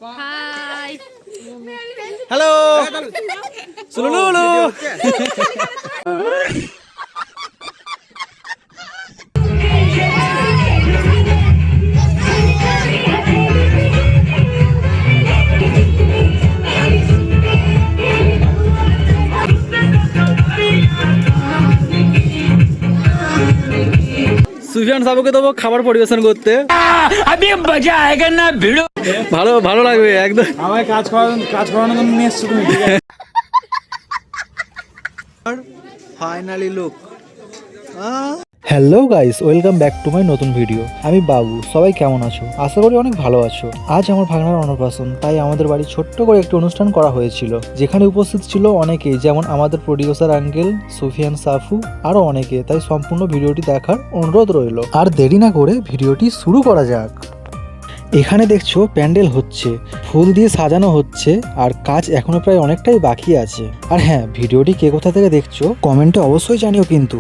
Hi hello সুলুলুলু Sufian সাবুকে দেবো খাবার পরিবেশন করতে। ভালো ভালো লাগবে একদম। আমায় কাজ করানোর জন্য নিয়ে এসছো তুমি। Finally look. Hello guys, welcome back to my নতুন ভিডিও। আমি বাবু, সবাই কেমন আছো? আশা করি অনেক ভালো আছো। আজ আমার ভাগনার অন্নপ্রাশন, তাই আমাদের বাড়ি ছোট্ট করে একটি অনুষ্ঠান করা হয়েছিল, যেখানে উপস্থিত ছিল অনেকেই, যেমন আমাদের প্রোডিউসার আঙ্কেল, সুফিয়ান, সাফু, আরো অনেকে। তাই সম্পূর্ণ ভিডিওটি দেখার অনুরোধ রইল। আর দেরি না করে ভিডিওটি শুরু করা যাক। এখানে দেখছো প্যান্ডেল হচ্ছে, ফুল দিয়ে সাজানো হচ্ছে, আর কাজ এখনো প্রায় অনেকটাই বাকি আছে। আর হ্যাঁ, ভিডিওটি কে কোথা থেকে দেখছো কমেন্টে অবশ্যই জানিও কিন্তু।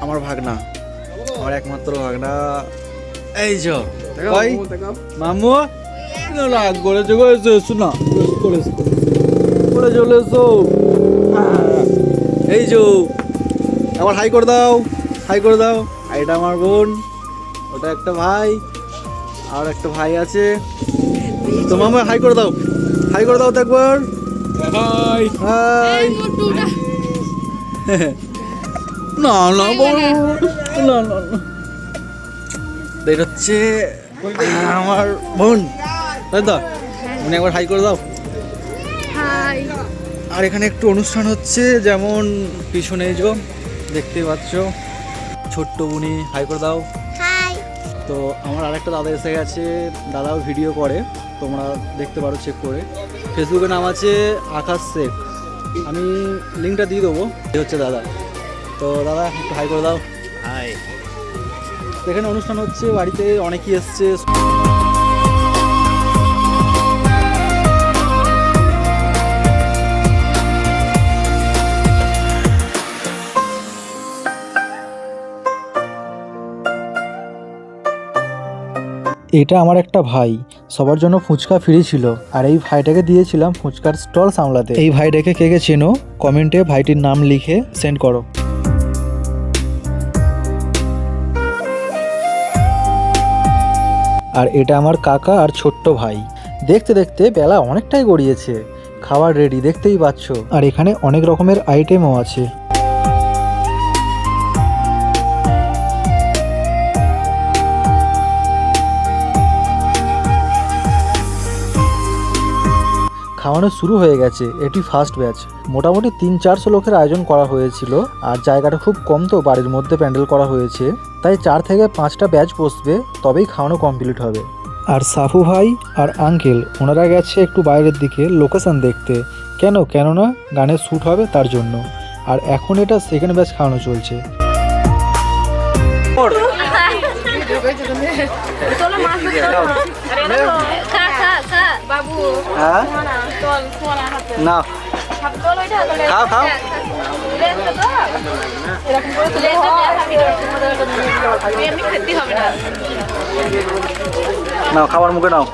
আমার ভাগনা, আমার একমাত্র ভাগনা, এই যে ভাই মামু রাগ করে চলে শোনা করে চলে এসো। এই যে আমার হাই করে দাও, হাই করে দাও। এটা আমার বোন, ওটা একটা ভাই, আর একটা ভাই আছে। তো মামা হাই করে দাও, হাই করে দাও তো একবার। High high. না না না না, এটা হচ্ছে আমার বোন, তাই তো? উনি একবার হাই করে দাও। হাই। আর এখানে একটু অনুষ্ঠান হচ্ছে, যেমন পিছনে যে দেখতে পাচ্ছ ছোট্ট বুনি, হাই করে দাও। হাই। তো আমার আরেকটা দাদা এসে গেছে, দাদাও ভিডিও করে, তোমরা দেখতে পারো চেক করে। ফেসবুকে নাম আছে আকাশ শেখ, আমি লিঙ্কটা দিয়ে দেবো। এই হচ্ছে দাদা। তো দাদা একটু হাই করে দাও। হাই। এখানে অনুষ্ঠান হচ্ছে, বাড়িতে অনেকেই এসছে। এটা আমার একটা ভাই, সবার জন্য ফুচকা ফ্রি ছিল, আর এই ভাইটাকে দিয়েছিলাম ফুচকার স্টল সামলাতে। এই ভাইটাকে কে কে চেনো কমেন্টে ভাইটির নাম লিখে সেন্ড করো। আর এটা আমার কাকা আর ছোট্ট ভাই। দেখতে দেখতে বেলা অনেকটাই গড়িয়েছে, খাবার রেডি দেখতেই পাচ্ছ। আর এখানে অনেক রকমের আইটেমও আছে। খাওয়ানো শুরু হয়ে গেছে, এটি ফার্স্ট ব্যাচ। মোটামুটি 300-400 লোকের আয়োজন করা হয়েছিল, আর জায়গাটা খুব কম, তো বাড়ির মধ্যে প্যান্ডেল করা হয়েছে, তাই 4 থেকে 5টা ব্যাচ বসবে, তবেই খাওয়ানো কমপ্লিট হবে। আর সাফু ভাই আর আঙ্কেল ওনারা গেছে একটু বাইরের দিকে লোকেশন দেখতে, কেননা গানের শ্যুট হবে তার জন্য। আর এখন এটা সেকেন্ড ব্যাচ খাওয়ানো চলছে। বাবু না খাও খাও। নাও খাবার মুখে নাও।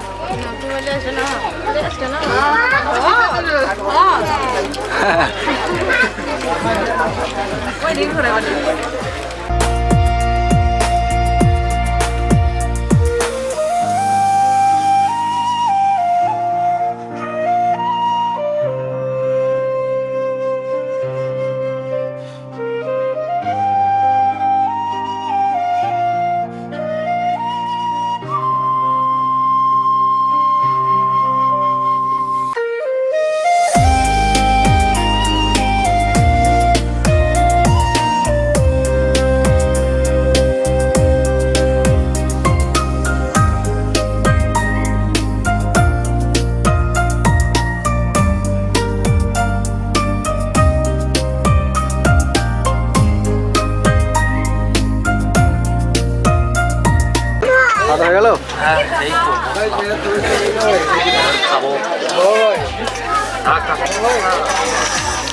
হয়ে গেল।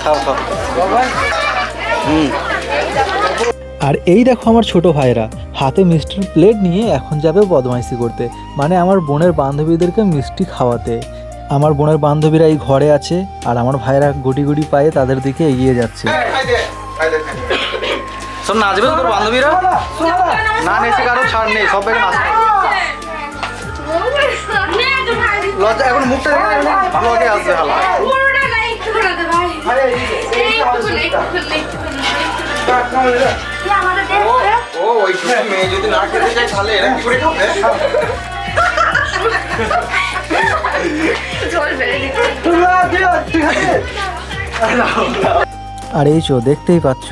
খাও খাও। আর এই দেখো আমার ছোট ভাইরা হাতে মিষ্টির প্লেট নিয়ে এখন যাবে বদমাইশি করতে, মানে আমার বোনের বান্ধবীদেরকে মিষ্টি খাওয়াতে। আমার বোনের বান্ধবীরা এই ঘরে আছে আর আমার ভাইরা গুটি গুটি পায়ে তাদের দিকে এগিয়ে যাচ্ছে। শোন, নাচবে তোর বান্ধবীরা? না নেচে কারো ছাড় নেই, সবাইকে নাচতে লজ্জা। এখন মুখটা ব্লগে আসবে ভালো। ও ওইটুকু মেয়ে যদি না খেতে চায় তাহলে এরা কি করে খাবে? আর এই চো দেখতেই পাচ্ছ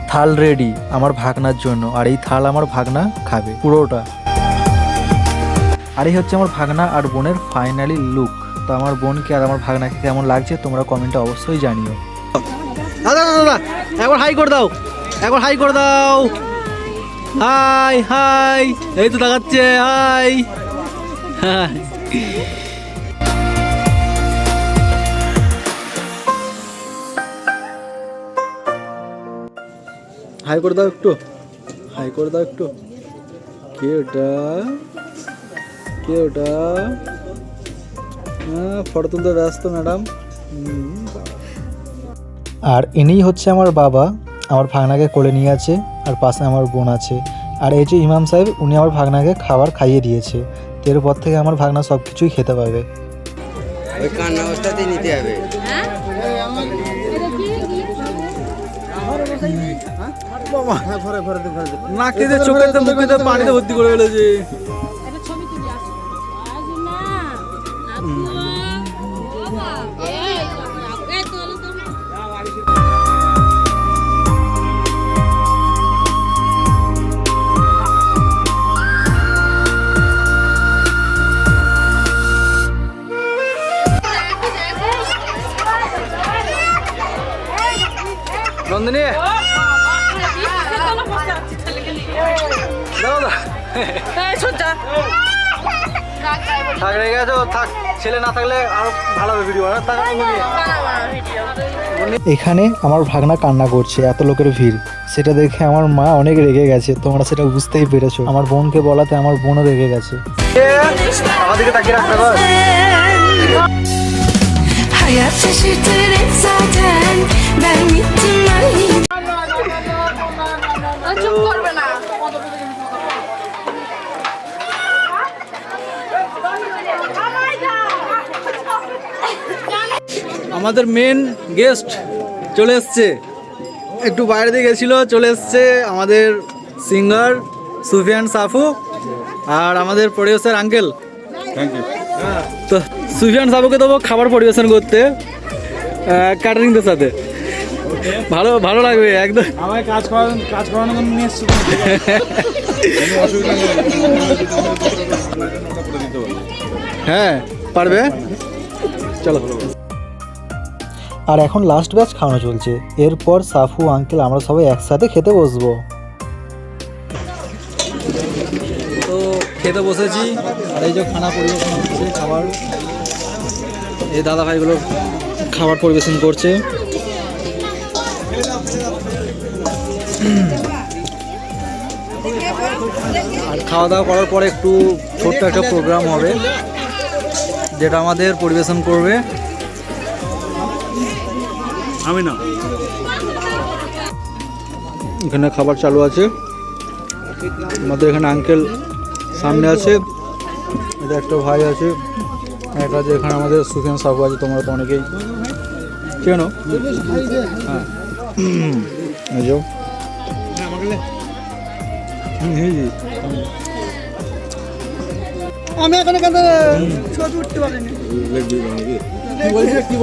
থাল রেডি আমার ভাগনার জন্য, আর এই থাল আমার ভাগনা খাবে পুরোটা। আর এই হচ্ছে আমার ভাগনা আর বোনের ফাইনালি লুক। তো আমার বোনকে আর আমার ভাগনাকে কেমন লাগছে তোমরা কমেন্টে অবশ্যই জানিও। দাদা দাদা একবার হাই করে দাও, একবার হাই করে দাও। হাই হাই, এই তো দেখাচ্ছে হাই হাই। হাই করে দাও একটু, হাই করে দাও একটু। কে ওটা? কে ওটা? হ্যাঁ, ফটো তুলতে ব্যস্ত ম্যাডাম। আর ইনিই হচ্ছে আমার বাবা, আমার ভাগনাকে কোলে নিয়ে আছে আর পাশে আমার বোন আছে। আর এই যে ইমাম সাহেব, উনি আমার ভাগনাকে খাবার খাইয়ে দিয়েছে। তো এরপর থেকে আমার ভাগনা সব কিছুই খেতে পাবে। ওই কান্না অবস্থাতেই নিতে হবে। নাকে যে চোখেতে মুখেতে পানিতে ভর্তি করে ফেলেছে। নন্দিনী থাক, রেগে গেছো থাক, ছেলে না থাকলে আরো ভালো হবে ভিডিও। এখানে আমার ভাগনা কান্না করছে, এত লোকের ভিড়, সেটা দেখে আমার মা অনেক রেগে গেছে। তোমরা সেটা বুঝতেই পেরেছো। আমার বোনকে বলাতে আমার বোনও রেগে গেছে। আমাদেরকে তাকিয়ে রাখতে পার। Hayat şaşırtır hep zaten. Ben gittim চুপ করবে না। আমাদের মেন গেস্ট চলে এসছে, একটু বাইরে দিয়ে গেছিল, চলে এসছে আমাদের সিঙ্গার সুফিয়ান সাফু আর আমাদের প্রডিউসার আঙ্কেল। তো সুফিয়ান সাফুকে দেবো খাবার পরিবেশন করতে ক্যাটারিংদের সাথে। ভালো ভালো লাগবে একদম। আমায় কাজ করানোর জন্য নিয়ে এসছো হ্যাঁ পারবে, চলো। আর এখন লাস্ট ব্যাচ খাওয়ানো চলছে, এরপর সাফু আঙ্কেল আমরা সবাই একসাথে খেতে বসবো। তো খেতে বসেছি, আর এই যে খানা পরিবেশন হচ্ছে, খাবার এই দাদা ভাইগুলো খাবার পরিবেশন করছে। আর খাওয়া দাওয়া করার পরে একটু ছোট্ট একটা প্রোগ্রাম হবে, যেটা আমাদের পরিবেশন করবে আমি না। এখানে খাবার চালু আছে, আমাদের এখানে আঙ্কেল সামনে আছে, এটা একটা ভাই আছে, একটা যে এখানে আমাদের সুফিয়ান সাহু আছে, তোমরা তো অনেকেই চেনো। হ্যাঁ আমি এখানে ছবি উঠতে পারিনি। কি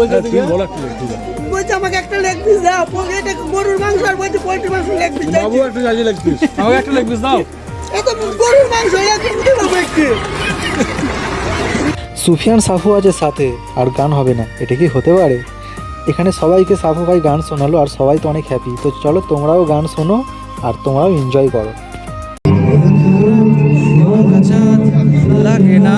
বলছে আমাকে একটা লেগ পিস দাও, এটা গরুর মাংস, আর বলছে পোল্ট্রি মাংস লেগ পিস দাও। বাবু একটা জাজি লেগ পিস, আমাকে একটা লেগ পিস দাও। এটা গরুর মাংস লেগ পিস দাও একটু। সুফিয়ান সাফু আছে সাথে, আর গান হবে না, এটা কি হতে পারে? এখানে সবাইকে সাফু ভাই গান শোনালো আর সবাই তো অনেক হ্যাপি। তো চলো তোমরাও গান শোনো আর তোমরাও এনজয় করো। লাগে না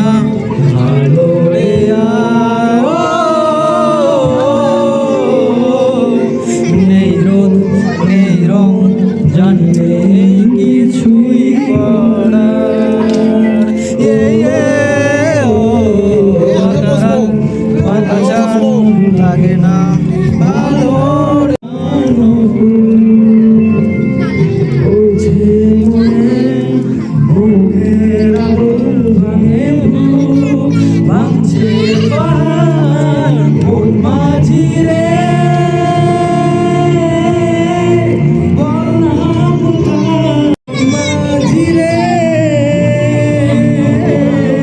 নেই রোদ নেই রং জানবে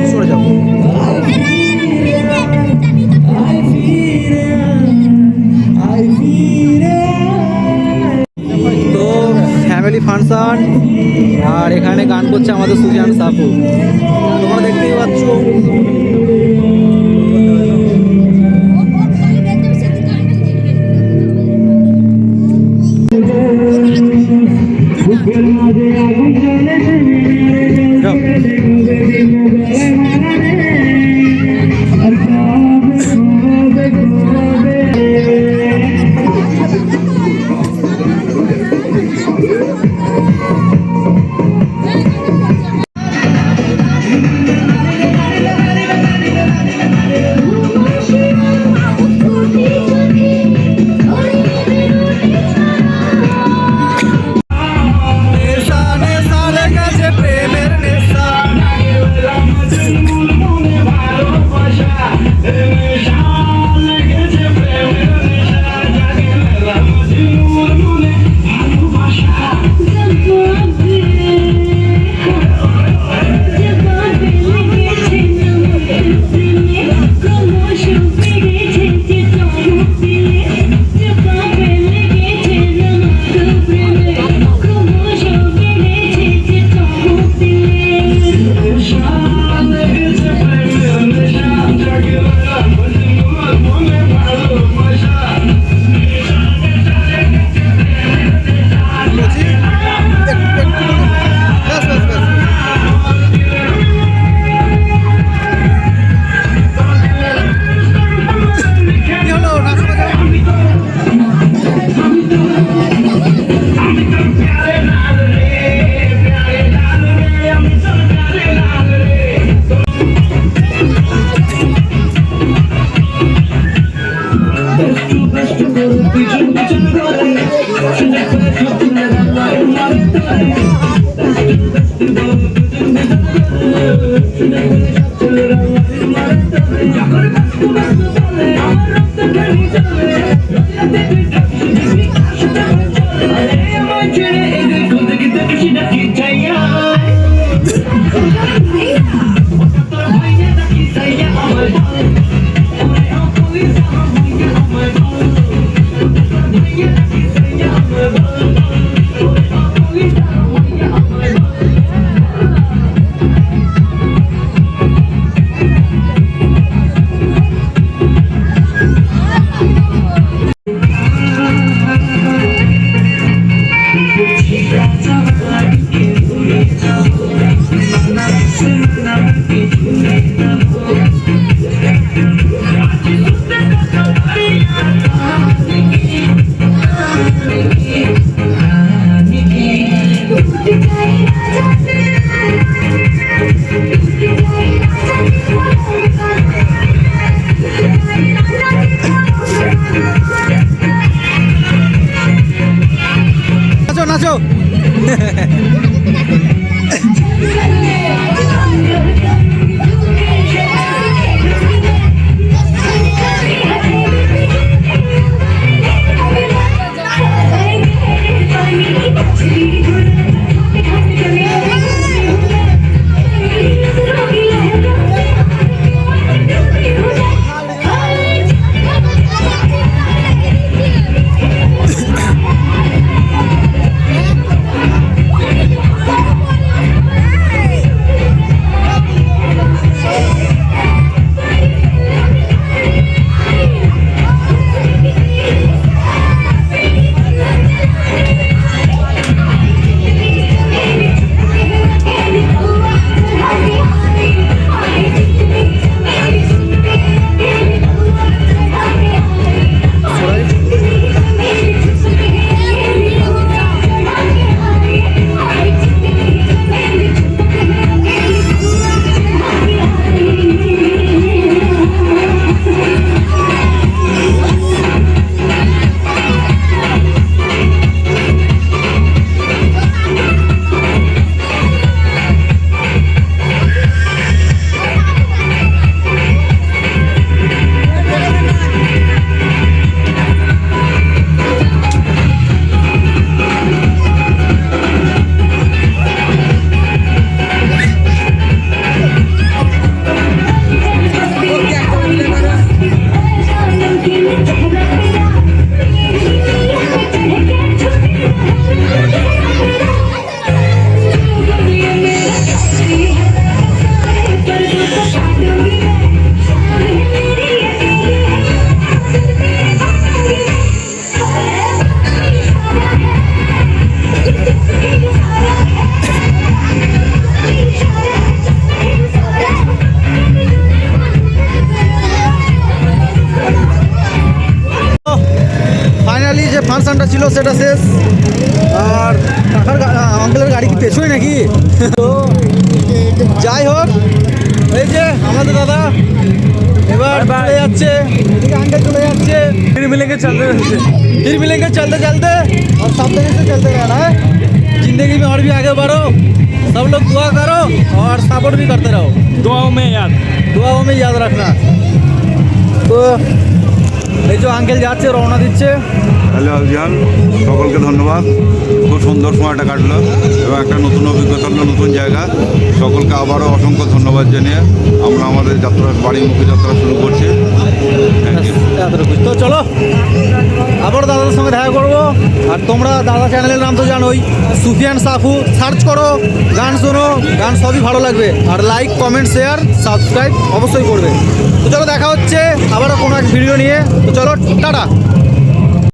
সরে যাও। তো ফ্যামিলি ফাংশন, আর এখানে গান করছে আমাদের সুজান সাপু, তোমরা দেখতেই পাচ্ছ। ছিল সেটা শেষ। আর কাকার আঙ্কেলের গাড়ি কি পেছনে নাকি? তো যাই হোক, এই যে আমাদের দাদা এবার চলে যাচ্ছে, এদিকে আঙ্কেল চলে যাচ্ছে। फिर मिलेंगे चलते रहते फिर मिलेंगे चलते चलते और सावधानी से चलते रहना है। जिंदगी में और भी आगे बढ़ो, सब लोग दुआ करो और सपोर्ट भी करते रहो। दुआओं में याद दुआओं में याद रखना। তো এই যে আঙ্কেল যাচ্ছে, রওনা দিচ্ছে। হ্যালো আলজিয়ান, সকলকে ধন্যবাদ। খুব সুন্দর সময়টা কাটলো এবং একটা নতুন অভিজ্ঞতা হলো, নতুন জায়গা। সকলকে আবারও অসংখ্য ধন্যবাদ জানিয়ে আমরা আমাদের যাত্রা, বাড়িমুখী যাত্রা শুরু করছি। Thank you. এতটুকু। তো চলো আবার দাদার সঙ্গে দেখা করবো। আর তোমরা দাদা চ্যানেলের নাম তো জানোই, সুফিয়ান সাফু, সার্চ করো, গান শোনো, গান সবই ভালো লাগবে। আর লাইক, কমেন্ট, শেয়ার, সাবস্ক্রাইব অবশ্যই করবে। তো চলো দেখা হচ্ছে আবারও কোনো এক ভিডিও নিয়ে। তো চলো টাটা।